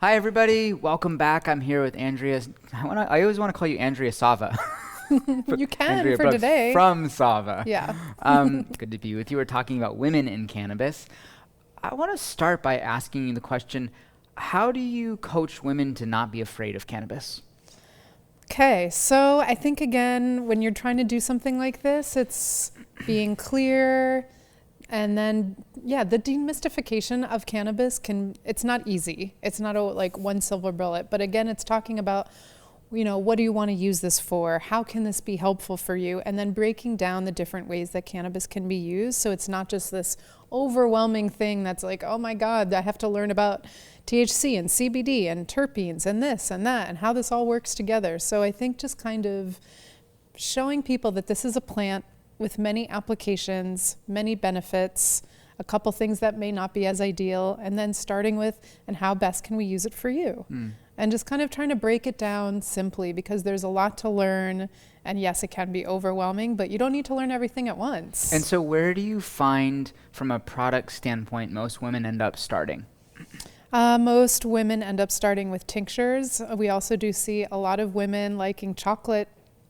Hi, everybody. Welcome back. I'm here with Andrea. I always want to call you Andrea Sava. You can Andrea for Brooks today. from Sava. Yeah. Good to be with you. We're talking about women in cannabis. I want to start by asking you the question, how do you coach women to not be afraid of cannabis? Okay, so I think again, when you're trying to do something like this, it's being clear. And then, yeah, the demystification of cannabis it's not easy. It's not like one silver bullet. But again, it's talking about, what do you want to use this for? How can this be helpful for you? And then breaking down the different ways that cannabis can be used. So it's not just this overwhelming thing that's like, oh my God, I have to learn about THC and CBD and terpenes and this and that and how this all works together. So I think just kind of showing people that this is a plant with many applications, many benefits, a couple things that may not be as ideal, and then starting with, and how best can we use it for you? And just kind of trying to break it down simply because there's a lot to learn. And yes, it can be overwhelming, but you don't need to learn everything at once. And so where do you find, from a product standpoint, most women end up starting? Most women end up starting with tinctures. We also do see a lot of women liking chocolate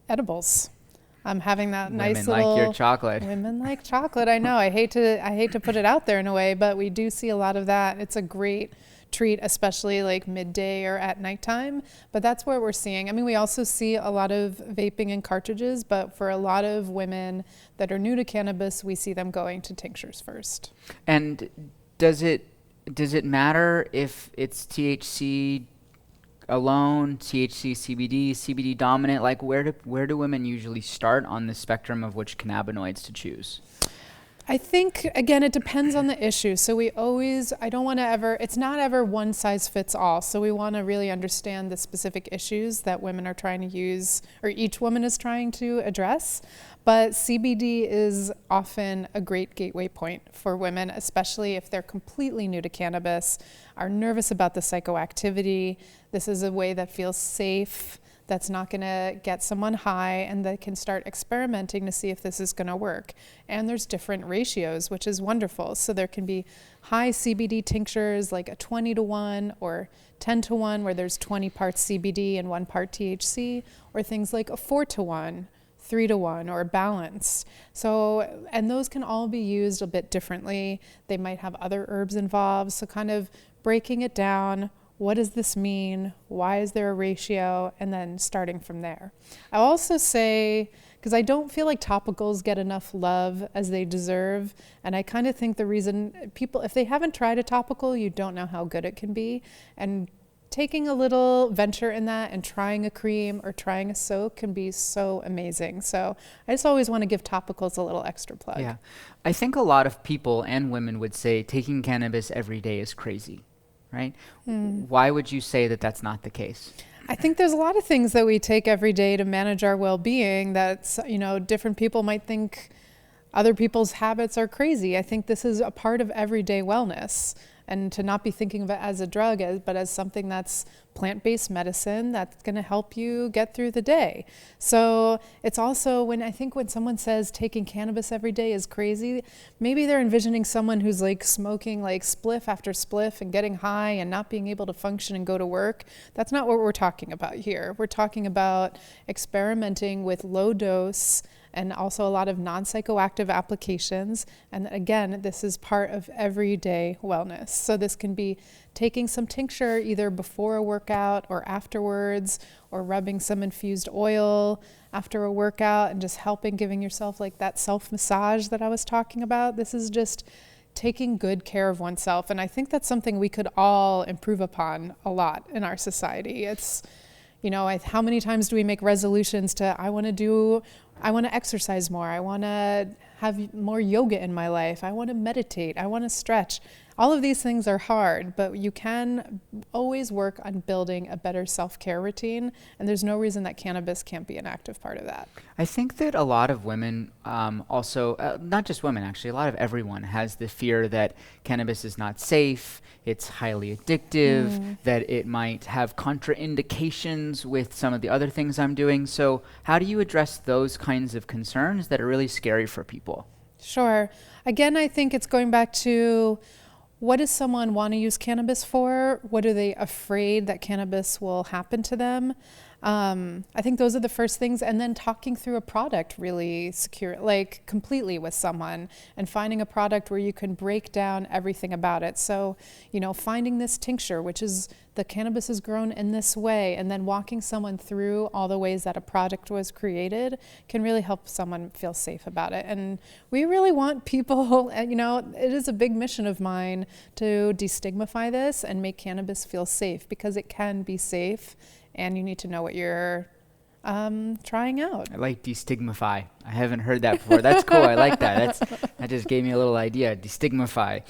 edibles. Having that nice Women little like your chocolate. Women like chocolate. I know. I hate to put it out there in a way, but we do see a lot of that. It's a great treat, especially like midday or at nighttime. But that's where we're seeing. I mean, we also see a lot of vaping and cartridges, but for a lot of women that are new to cannabis, we see them going to tinctures first. And does it matter if it's THC alone, THC, CBD, CBD dominant? Like where do women usually start on the spectrum of which cannabinoids to choose? I think, again, it depends on the issue. So it's not ever one size fits all. So we want to really understand the specific issues that women are trying to use, or each woman is trying to address. But CBD is often a great gateway point for women, especially if they're completely new to cannabis, are nervous about the psychoactivity. This is a way that feels safe, that's not going to get someone high, and that can start experimenting to see if this is going to work. And there's different ratios, which is wonderful. So there can be high CBD tinctures, like a 20-to-1 or 10-to-1, where there's 20 parts CBD and 1 part THC, or things like a 4-to-1, 3-to-1, or balance. So, and those can all be used a bit differently. They might have other herbs involved. So kind of breaking it down. What does this mean? Why is there a ratio? And then starting from there. I'll also say, because I don't feel like topicals get enough love as they deserve. And I kind of think the reason people, if they haven't tried a topical, you don't know how good it can be. And taking a little venture in that and trying a cream or trying a soak can be so amazing. So I just always want to give topicals a little extra plug. Yeah. I think a lot of people and women would say taking cannabis every day is crazy, right? Why would you say that that's not the case? I think there's a lot of things that we take every day to manage our well-being that's, different people might think other people's habits are crazy. I think this is a part of everyday wellness, and to not be thinking of it as a drug, but as something that's plant-based medicine that's going to help you get through the day. So it's also when someone says taking cannabis every day is crazy, maybe they're envisioning someone who's like smoking like spliff after spliff and getting high and not being able to function and go to work. That's not what we're talking about here. We're talking about experimenting with low dose and also a lot of non-psychoactive applications. And again, this is part of everyday wellness. So this can be taking some tincture either before a workout or afterwards, or rubbing some infused oil after a workout and just giving yourself like that self-massage that I was talking about. This is just taking good care of oneself. And I think that's something we could all improve upon a lot in our society. It's, how many times do we make resolutions to, I want to exercise more. I want to have more yoga in my life. I want to meditate. I want to stretch. All of these things are hard, but you can always work on building a better self-care routine, and there's no reason that cannabis can't be an active part of that. I think that a lot of women also, not just women actually, a lot of everyone has the fear that cannabis is not safe, it's highly addictive, that it might have contraindications with some of the other things I'm doing. So how do you address those kinds of concerns that are really scary for people? Sure. Again, I think it's going back to what does someone want to use cannabis for? What are they afraid that cannabis will happen to them? I think those are the first things. And then talking through a product really secure, like completely with someone, and finding a product where you can break down everything about it. So, finding this tincture, which is the cannabis is grown in this way, and then walking someone through all the ways that a product was created can really help someone feel safe about it. And we really want people, it is a big mission of mine to destigmatize this and make cannabis feel safe, because it can be safe. And you need to know what you're trying out. I like destigmify. I haven't heard that before. That's cool. I like that. That just gave me a little idea. Destigmify.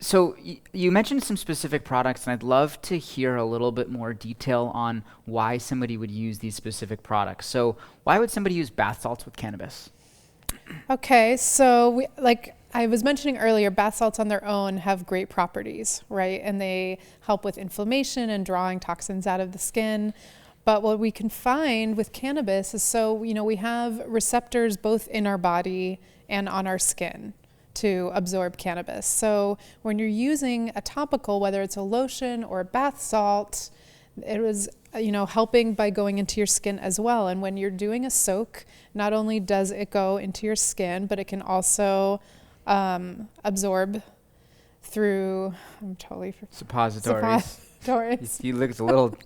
So you mentioned some specific products, and I'd love to hear a little bit more detail on why somebody would use these specific products. So why would somebody use bath salts with cannabis? Okay, so I was mentioning earlier, bath salts on their own have great properties, right? And they help with inflammation and drawing toxins out of the skin. But what we can find with cannabis is, we have receptors both in our body and on our skin to absorb cannabis. So when you're using a topical, whether it's a lotion or a bath salt, it was helping by going into your skin as well. And when you're doing a soak, not only does it go into your skin, but it can also absorb through, I'm totally suppositories. Suppositories. You looked a little.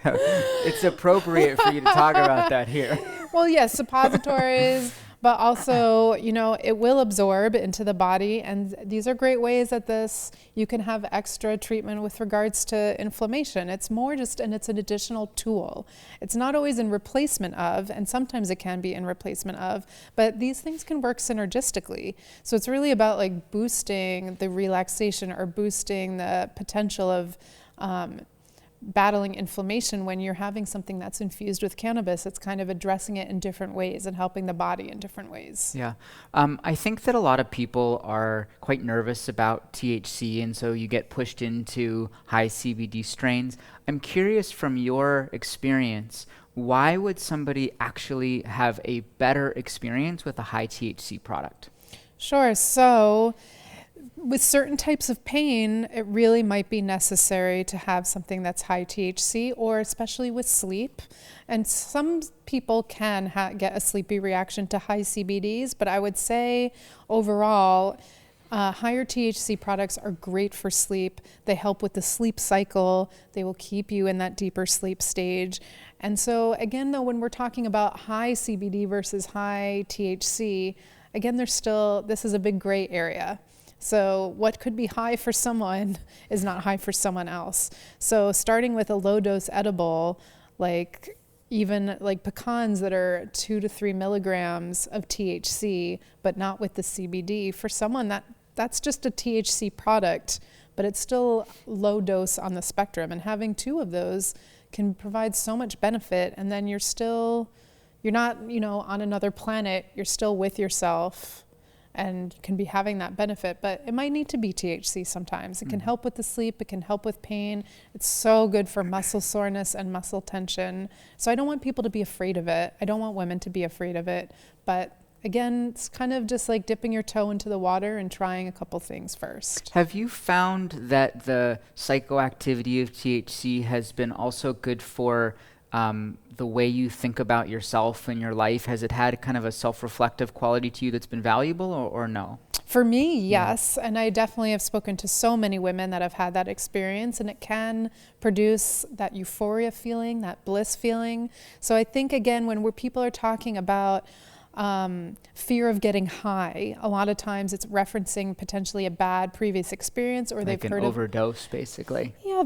It's appropriate for you to talk about that here. Well, yes, suppositories. But also, it will absorb into the body. And these are great ways that you can have extra treatment with regards to inflammation. It's more and it's an additional tool. It's not always in replacement of, and sometimes it can be in replacement of, but these things can work synergistically. So it's really about boosting the relaxation or boosting the potential of battling inflammation. When you're having something that's infused with cannabis, it's kind of addressing it in different ways and helping the body in different ways. Yeah. I think that a lot of people are quite nervous about THC, and so you get pushed into high CBD strains. I'm curious, from your experience, why would somebody actually have a better experience with a high THC product? Sure. So with certain types of pain, it really might be necessary to have something that's high THC, or especially with sleep. And some people can get a sleepy reaction to high CBDs, but I would say overall, higher THC products are great for sleep. They help with the sleep cycle. They will keep you in that deeper sleep stage. And so again, though, when we're talking about high CBD versus high THC, again, this is a big gray area. So what could be high for someone is not high for someone else. So starting with a low dose edible, even pecans that are 2 to 3 milligrams of THC, but not with the CBD, for someone that's just a THC product, but it's still low dose on the spectrum. And having 2 of those can provide so much benefit. And then you're not, on another planet, you're still with yourself and can be having that benefit, but it might need to be THC sometimes. It can help with the sleep, it can help with pain. It's so good for muscle soreness and muscle tension. So I don't want people to be afraid of it. I don't want women to be afraid of it. But again, it's kind of just like dipping your toe into the water and trying a couple things first. Have you found that the psychoactivity of THC has been also good for the way you think about yourself and your life? Has it had kind of a self-reflective quality to you that's been valuable, or no? For me, yes. And I definitely have spoken to so many women that have had that experience, and it can produce that euphoria feeling, that bliss feeling. So I think, again, when people are talking about fear of getting high, a lot of times it's referencing potentially a bad previous experience, or they've heard of overdose, basically. Yeah,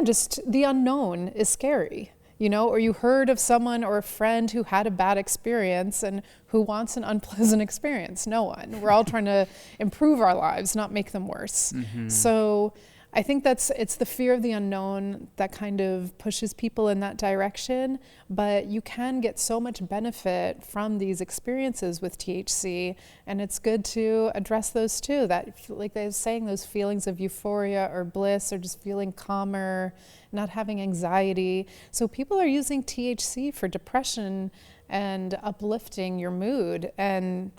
just the unknown is scary. Or you heard of someone or a friend who had a bad experience, and who wants an unpleasant experience? No one. We're all trying to improve our lives, not make them worse. Mm-hmm. So I think it's the fear of the unknown that kind of pushes people in that direction, but you can get so much benefit from these experiences with THC, and it's good to address those too. That, like they were saying, those feelings of euphoria or bliss, or just feeling calmer, not having anxiety. So people are using THC for depression and uplifting your mood. And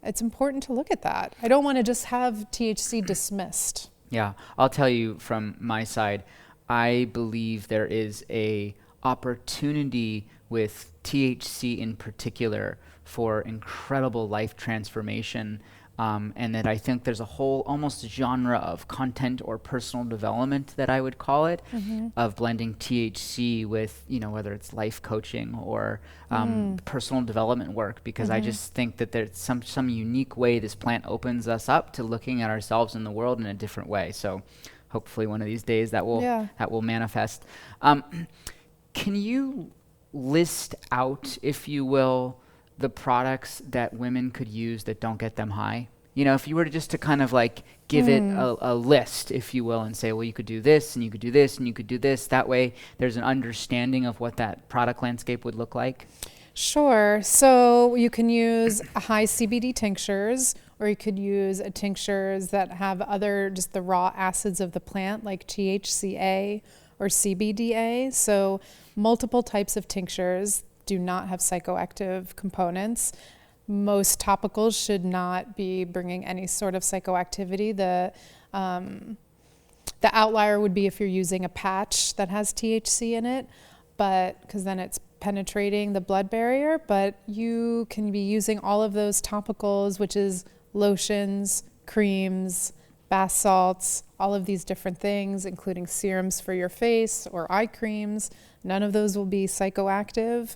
it's important to look at that. I don't want to just have THC dismissed. Yeah, I'll tell you from my side, I believe there is a opportunity with THC in particular for incredible life transformation. And that I think there's a whole almost genre of content or personal development that I would call it, of blending THC with, whether it's life coaching or personal development work, because I just think that there's some unique way this plant opens us up to looking at ourselves in the world in a different way. So hopefully one of these days that will manifest. Can you list out, if you will, the products that women could use that don't get them high? If you were to kind of like give it a list, if you will, and say, well, you could do this and you could do this and you could do this. That way there's an understanding of what that product landscape would look like. Sure. So you can use high CBD tinctures, or you could use tinctures that have just the raw acids of the plant, like THCA or CBDA. So multiple types of tinctures do not have psychoactive components. Most topicals should not be bringing any sort of psychoactivity. The outlier would be if you're using a patch that has THC in it, but because then it's penetrating the blood barrier. But you can be using all of those topicals, which is lotions, creams, bath salts, all of these different things, including serums for your face or eye creams. None of those will be psychoactive.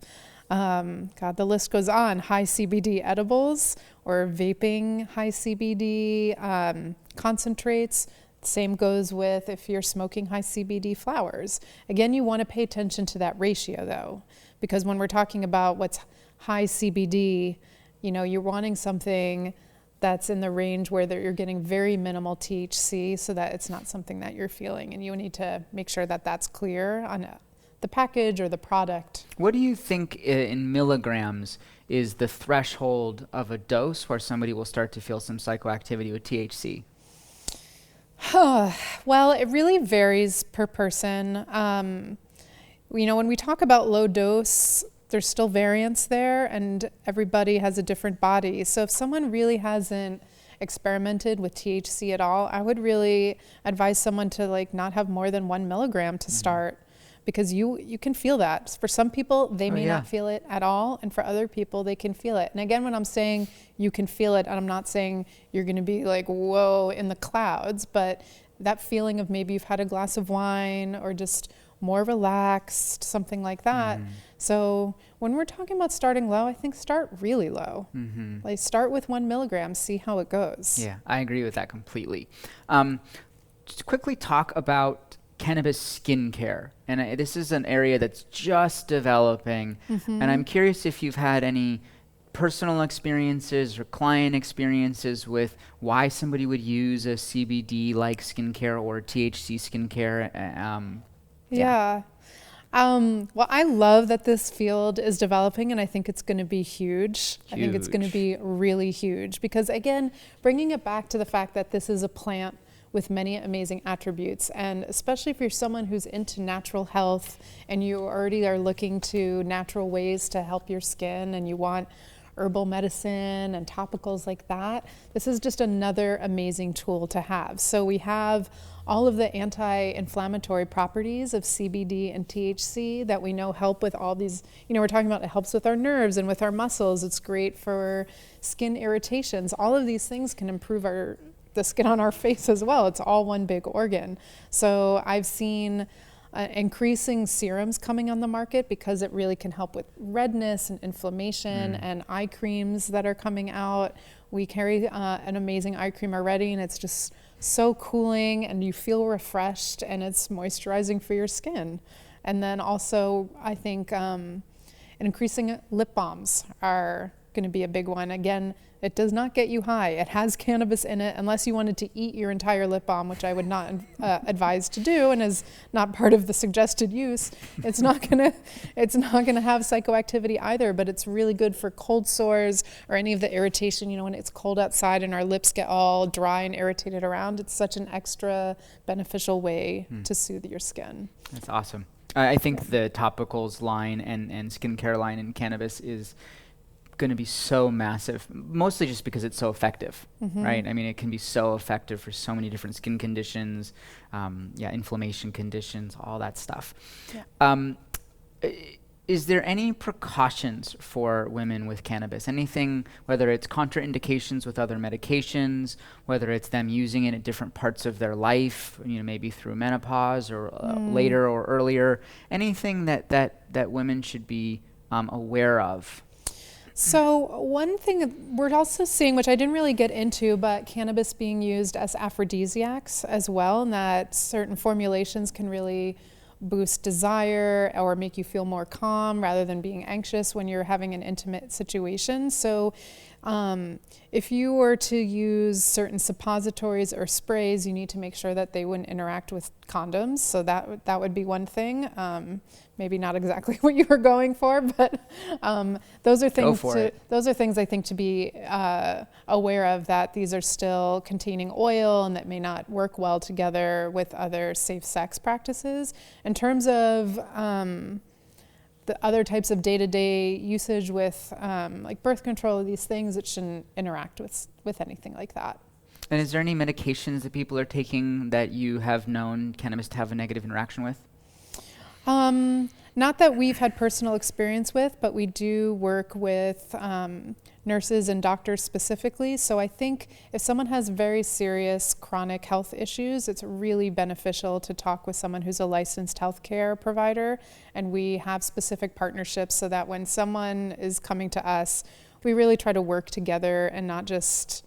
The list goes on. High CBD edibles or vaping high CBD concentrates. Same goes with if you're smoking high CBD flowers. Again, you want to pay attention to that ratio though, because when we're talking about what's high CBD, you're wanting something that's in the range where you're getting very minimal THC, so that it's not something that you're feeling, and you need to make sure that that's clear on the package or the product. What do you think in milligrams is the threshold of a dose where somebody will start to feel some psychoactivity with THC? Well, it really varies per person. When we talk about low dose, there's still variance there, and everybody has a different body. So if someone really hasn't experimented with THC at all, I would really advise someone to not have more than 1 milligram to start. Because you can feel that. For some people, they may not feel it at all, and for other people, they can feel it. And again, when I'm saying you can feel it, I'm not saying you're going to be like, whoa, in the clouds, but that feeling of maybe you've had a glass of wine or just more relaxed, something like that. So when we're talking about starting low, I think start really low. Start with 1 milligram, see how it goes. Yeah, I agree with that completely. Just quickly talk about cannabis skincare. And this is an area that's just developing. And I'm curious if you've had any personal experiences or client experiences with why somebody would use a CBD-like skincare or THC skincare. Well, I love that this field is developing, and I think it's going to be huge. I think it's going to be really huge because, again, bringing it back to the fact that this is a plant with many amazing attributes, and especially if you're someone who's into natural health and you already are looking to natural ways to help your skin and you want herbal medicine and topicals like that, this is just another amazing tool to have. So we have all of the anti-inflammatory properties of CBD and THC that we know help with all these, we're talking about it helps with our nerves and with our muscles. It's great for skin irritations. All of these things can improve the skin on our face as well. It's all one big organ. So I've seen increasing serums coming on the market because it really can help with redness and inflammation, and eye creams that are coming out. We carry an amazing eye cream already, and it's just so cooling and you feel refreshed and it's moisturizing for your skin. And then also I think increasing lip balms are going to be a big one. Again, it does not get you high. It has cannabis in it, unless you wanted to eat your entire lip balm, which I would not advise to do, and is not part of the suggested use. It's not gonna have psychoactivity either, but it's really good for cold sores or any of the irritation. When it's cold outside and our lips get all dry and irritated around, it's such an extra beneficial way to soothe your skin. That's awesome. I think the topicals line and skincare line in cannabis is going to be so massive, mostly just because it's so effective, right? I mean, it can be so effective for so many different skin conditions, inflammation conditions, all that stuff. Yeah. Is there any precautions for women with cannabis? Anything, whether it's contraindications with other medications, whether it's them using it at different parts of their life, maybe through menopause or later or earlier, anything that women should be aware of? So one thing we're also seeing, which I didn't really get into, but cannabis being used as aphrodisiacs as well, and that certain formulations can really boost desire or make you feel more calm rather than being anxious when you're having an intimate situation. So if you were to use certain suppositories or sprays, you need to make sure that they wouldn't interact with condoms. So that would be one thing. Maybe not exactly what you were going for, but those are things. Those are things I think to be aware of, that these are still containing oil and that may not work well together with other safe sex practices. In terms of the other types of day-to-day usage with like birth control, these things, it shouldn't interact with anything like that. And is there any medications that people are taking that you have known cannabis to have a negative interaction with? Not that we've had personal experience with, but we do work with nurses and doctors specifically. So I think if someone has very serious chronic health issues, it's really beneficial to talk with someone who's a licensed healthcare provider. And we have specific partnerships so that when someone is coming to us, we really try to work together and not just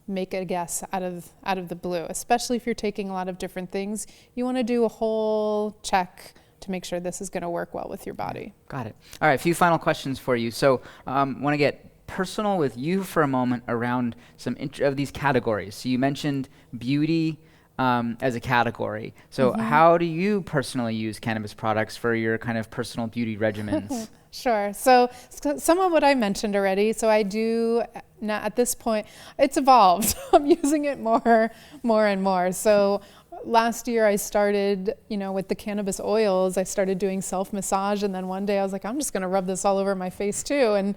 make a guess out of the blue. Especially if you're taking a lot of different things, you want to do a whole check to make sure this is going to work well with your body. Got it. All right, a few final questions for you. So want to get personal with you for a moment around some of these categories. So you mentioned beauty as a category. So how do you personally use cannabis products for your kind of personal beauty regimens? Sure. So some of what I mentioned already. So I do now at this point, it's evolved. I'm using it more and more. So last year I started, with the cannabis oils, I started doing self-massage, and then one day I was like, I'm just going to rub this all over my face too. And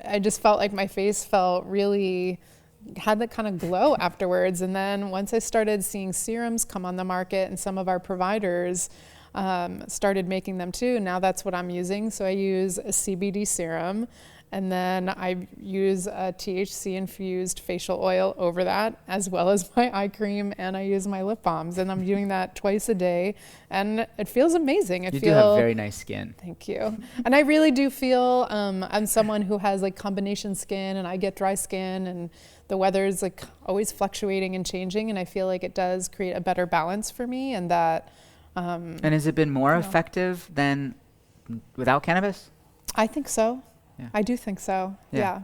I just felt like my face had that kind of glow afterwards. And then once I started seeing serums come on the market, and some of our providers started making them too, now that's what I'm using. So I use a CBD serum, and then I use a THC infused facial oil over that, as well as my eye cream, and I use my lip balms, and I'm doing that twice a day, and it feels amazing. You do have very nice skin. Thank you. And I really do feel, I'm someone who has like combination skin, and I get dry skin, and the weather's like always fluctuating and changing, and I feel like it does create a better balance for me, and that. And has it been more effective than without cannabis? I think so. Yeah. I do think so. Yeah.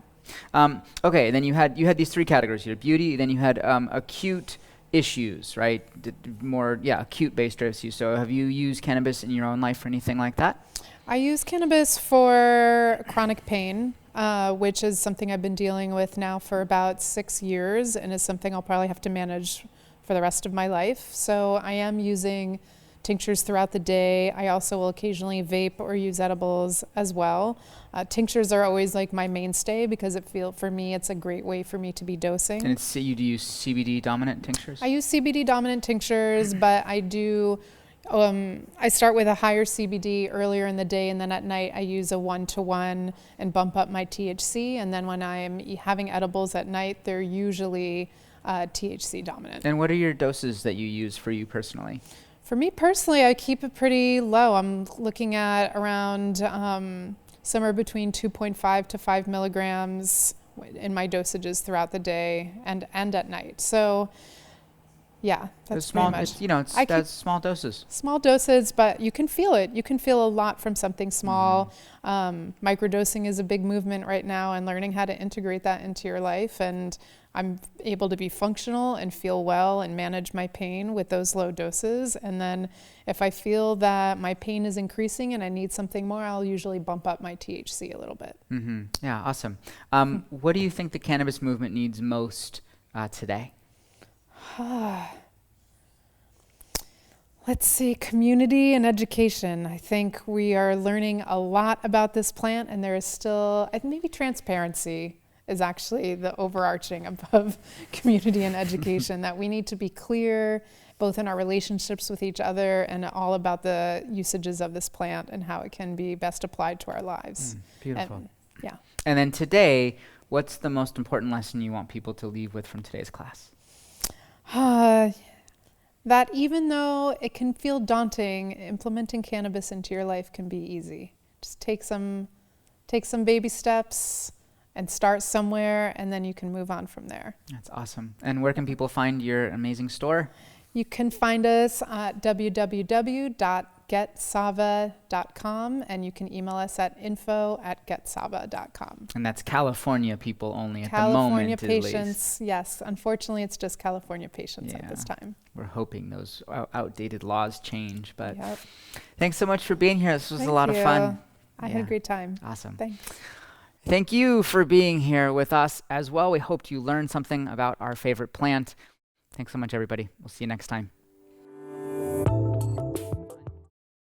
Okay. Then you had these three categories. You had beauty. Then you had acute issues, right? Acute based issues. So have you used cannabis in your own life or anything like that? I use cannabis for chronic pain, which is something I've been dealing with now for about 6 years, and is something I'll probably have to manage for the rest of my life. So I am using tinctures throughout the day. I also will occasionally vape or use edibles as well. Tinctures are always like my mainstay because for me, it's a great way for me to be dosing. And you do use CBD dominant tinctures? I use CBD dominant tinctures, but I do, I start with a higher CBD earlier in the day, and then at night I use a 1-to-1 and bump up my THC. And then when I'm having edibles at night, they're usually THC dominant. And what are your doses that you use for you personally? For me personally, I keep it pretty low. I'm looking at around somewhere between 2.5 to 5 milligrams in my dosages throughout the day and at night. So yeah, that's small, pretty much. that's small doses. Small doses, but you can feel it. You can feel a lot from something small. Microdosing is a big movement right now, and learning how to integrate that into your life. And I'm able to be functional and feel well and manage my pain with those low doses. And then if I feel that my pain is increasing and I need something more, I'll usually bump up my THC a little bit. Yeah, awesome. What do you think the cannabis movement needs most today? Let's see, community and education. I think we are learning a lot about this plant, and there is still, I think maybe transparency is actually the overarching above community and education, that we need to be clear both in our relationships with each other and all about the usages of this plant and how it can be best applied to our lives. Beautiful. And, yeah. And then today, what's the most important lesson you want people to leave with from today's class? That even though it can feel daunting, implementing cannabis into your life can be easy. Just take some baby steps and start somewhere, and then you can move on from there. That's awesome. And where can people find your amazing store? You can find us at www.getsava.com, and you can email us at info@getsava.com. And that's California people only at California the moment, patients, yes. Unfortunately, it's just California patients at this time. We're hoping those outdated laws change. But Yep. thanks so much for being here. This was Thank a lot of you. fun. I had a great time. Awesome. Thanks. Thank you for being here with us as well. We hope you learned something about our favorite plant. Thanks so much, everybody. We'll see you next time.